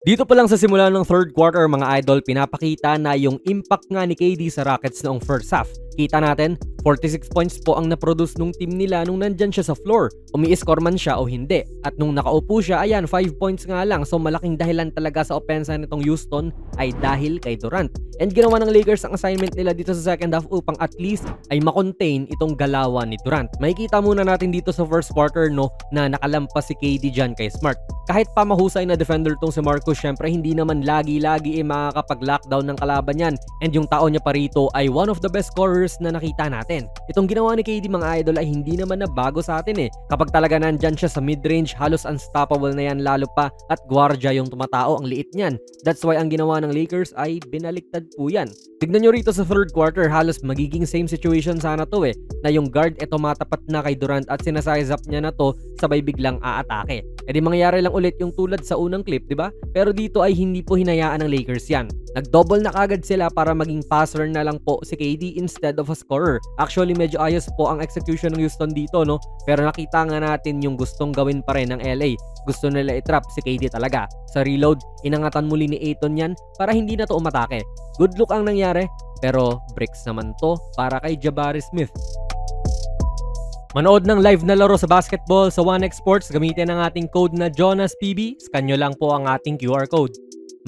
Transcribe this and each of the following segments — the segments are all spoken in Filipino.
Dito pa lang sa simula ng third quarter mga idol, pinapakita na yung impact nga ni KD sa Rockets noong first half. Kita natin, 46 points po ang naproduce nung team nila nung nandyan siya sa floor. Umi-score man siya o hindi. At nung nakaupo siya, ayan, 5 points nga lang. So malaking dahilan talaga sa opensa nitong Houston ay dahil kay Durant. And ginawa ng Lakers ang assignment nila dito sa second half upang at least ay makontain itong galawan ni Durant. Makikita muna natin dito sa first quarter no na nakalampas si KD dyan kay Smart. Kahit pa mahusay na defender tong si Marcus, syempre hindi naman lagi-lagi makakapag-lockdown ng kalaban yan. And yung tao niya pa rito ay one of the best scorers na nakita natin. Itong ginawa ni KD mga idol ay hindi naman na bago sa atin eh. Kapag talaga nandyan siya sa mid-range, halos unstoppable na yan lalo pa at gwardiya yung tumatao, ang liit niyan. That's why ang ginawa ng Lakers ay binaliktad po yan. Tignan nyo rito sa third quarter, halos magiging same situation sana to eh, na yung guard matapat na kay Durant at sinasize up niya na to sabay biglang aatake. E di mangyayari lang ulit yung tulad sa unang clip, di ba? Pero dito ay hindi po hinayaan ng Lakers yan. Nag-double na kagad sila para maging passer na lang po si KD instead of a scorer. Actually, medyo ayos po ang execution ng Houston dito, no? Pero nakita nga natin yung gustong gawin pa rin ng LA. Gusto nila i-trap si KD talaga. Sa reload, inangatan muli ni Ayton yan para hindi na to umatake. Good look ang nangyari, pero bricks naman to para kay Jabari Smith. Manood ng live na laro sa basketball sa 1x Sports, gamitin ang ating code na JONASPB. Scan nyo lang po ang ating QR code.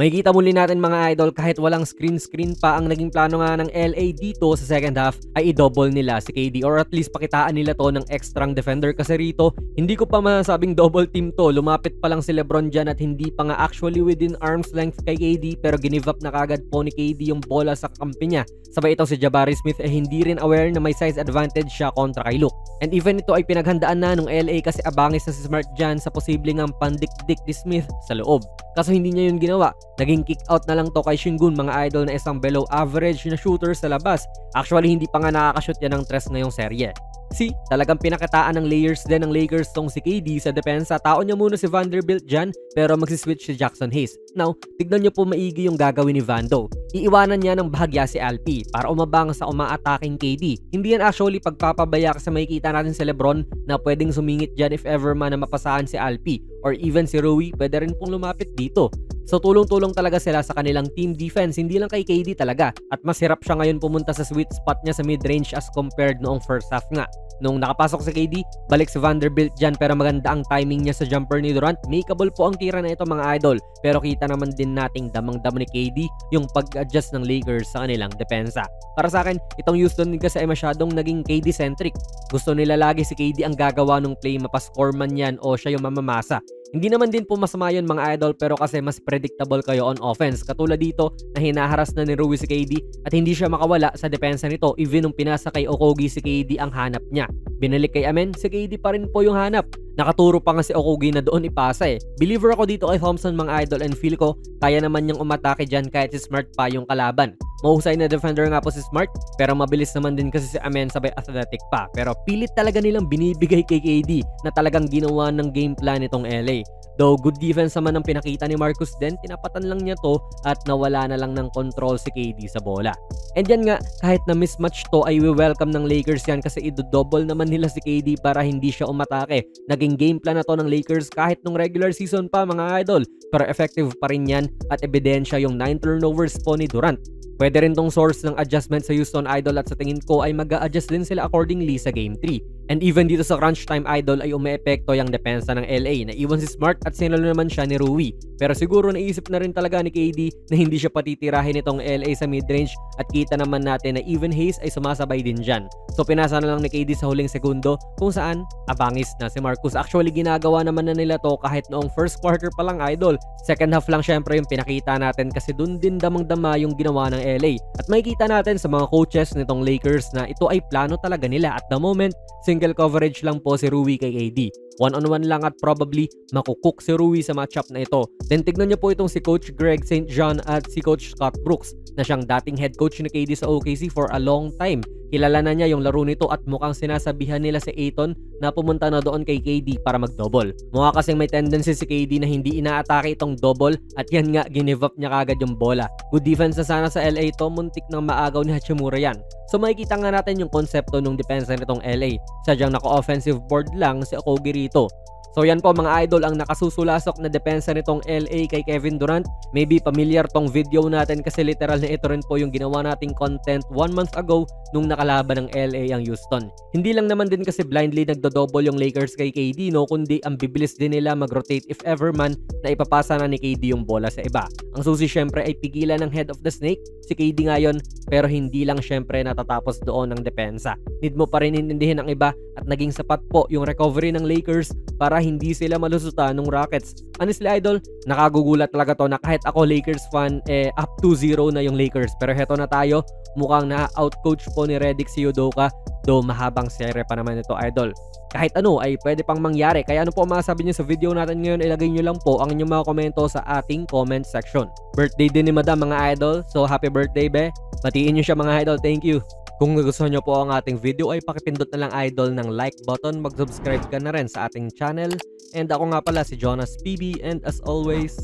Makikita muli natin mga idol, kahit walang screen pa ang naging plano nga ng LA dito sa second half ay i-double nila si KD or at least pakitaan nila to ng extrang defender kasi rito hindi ko pa masabing double team to. Lumapit pa lang si LeBron dyan at hindi pa nga actually within arm's length kay KD pero ginive up na kagad po ni KD yung bola sa kampi niya. Sabay itong si Jabari Smith ay hindi rin aware na may size advantage siya kontra kay Luke. And even ito ay pinaghandaan na ng LA kasi abangis na si Smart dyan sa posibleng ang pandikdik ni Smith sa loob. Kaso hindi niya yun ginawa. Naging kick out na lang to kay Şengün mga idol na isang below average na shooter sa labas. Actually hindi pa nga nakakashoot yan ng tres ngayong serye. See, talagang pinakataan ng layers din ng Lakers tong si KD sa depensa. Taon niya muna si Vanderbilt dyan pero magsiswitch si Jackson Hayes. Now, tignan niyo po maigi yung gagawin ni Vando. Iiwanan niya ng bahagya si Alpi para umabang sa umaataking KD. Hindi yan actually pagpapabaya kasi makikita natin si Lebron na pwedeng sumingit dyan if ever man na mapasahan si Alpi or even si Rui pwede rin pong lumapit dito. So tulong-tulong talaga sila sa kanilang team defense, hindi lang kay KD talaga. At mas hirap siya ngayon pumunta sa sweet spot niya sa mid-range as compared noong first half nga. Nung nakapasok si KD, balik si Vanderbilt dyan pero maganda ang timing niya sa jumper ni Durant. Makeable po ang tira na ito mga idol. Pero kita naman din nating damang-dama ni KD yung pag-adjust ng Lakers sa kanilang depensa. Para sa akin, itong Houston din kasi ay masyadong naging KD-centric. Gusto nila lagi si KD ang gagawa ng play, mapascore man yan o siya yung mamamasa. Hindi naman din po masama yun mga idol pero kasi mas predictable kayo on offense. Katulad dito na hinaharas na ni Rui si KD at hindi siya makawala sa depensa nito even nung pinasa kay Okogie si KD ang hanap niya. Binalik kay Amen, si KD pa rin po yung hanap. Nakaturo pa nga si Okogie na doon ipasa eh. Believer ako dito kay Thompson mga idol and feel ko kaya naman niyang umatake dyan kahit si Smart pa yung kalaban. Mahusay na defender nga po si Smart pero mabilis naman din kasi si Amen sabay athletic pa. Pero pilit talaga nilang binibigay kay KD na talagang ginawa ng game plan itong LA. Though good defense naman ang pinakita ni Marcus din, tinapatan lang niya to at nawala na lang ng control si KD sa bola. And yan nga, kahit na mismatch to ay we-welcome ng Lakers yan kasi i-double naman nila si KD para hindi siya umatake. Naging game plan na to ng Lakers kahit nung regular season pa mga idol. Pero effective pa rin yan at ebidensya yung 9 turnovers po ni Durant. Pwede rin tong source ng adjustment sa Houston Idol at sa tingin ko ay mag-a-adjust din sila accordingly sa Game 3. And even dito sa crunch time idol ay umeepekto yung depensa ng LA na iwan si Smart at sinalo naman siya ni Rui. Pero siguro naisip na rin talaga ni KD na hindi siya patitirahin itong LA sa midrange at kita naman natin na even Hayes ay sumasabay din dyan. So pinasa na lang ni KD sa huling segundo kung saan abangis na si Marcus. Actually ginagawa naman na nila to kahit noong first quarter pa lang idol. Second half lang syempre yung pinakita natin kasi dun din damang-dama yung ginawa ng LA. At makikita natin sa mga coaches nitong Lakers na ito ay plano talaga nila. At the moment, single coverage lang po si Rui kay AD. One-on-one lang at probably makukuk si Rui sa matchup na ito. Then tignan niyo po itong si Coach Greg St. John at si Coach Scott Brooks na siyang dating head coach ni KD sa OKC for a long time. Kilala na niya yung laro nito at mukhang sinasabihan nila si Ayton na pumunta na doon kay KD para mag-double. Mukha kasing may tendency si KD na hindi inaatake itong double at yan nga give up niya kagad yung bola. Good defense na sana sa LA to, muntik nang maagaw ni Hachimura yan. So makikita nga natin yung konsepto ng depensa nitong LA. Sadyang naka-offensive board lang si Okogie rito. So yan po mga idol ang nakasusulasok na depensa nitong LA kay Kevin Durant. Maybe familiar tong video natin kasi literal na ito rin po yung ginawa nating content 1 month ago nung nakalaban ng LA ang Houston. Hindi lang naman din kasi blindly nagdo-double yung Lakers kay KD no, kundi ang bibilis din nila mag-rotate if ever man na ipapasa na ni KD yung bola sa iba. Ang susi syempre ay pigilan ng head of the snake, si KD ngayon, pero hindi lang syempre natatapos doon ang depensa. Need mo pa rin intindihin ang iba at naging sapat po yung recovery ng Lakers para hindi sila malusutan ng Rockets. Honestly idol, nakagugulat talaga to na kahit ako Lakers fan, up 2-0 na yung Lakers. Pero heto na tayo, mukhang na-outcoach po ni Redick si Udoka, though mahabang serye pa naman ito idol. Kahit ano ay pwede pang mangyari. Kaya ano po ang masasabi nyo sa video natin ngayon, ilagay nyo lang po ang inyong mga komento sa ating comment section. Birthday din ni Madam mga idol, so happy birthday be. Batiin nyo siya mga idol, thank you. Kung nagustuhan nyo po ang ating video ay pakipindot na lang idol ng like button, mag-subscribe ka na rin sa ating channel. And ako nga pala si Jonas PB and as always,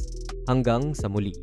hanggang sa muli.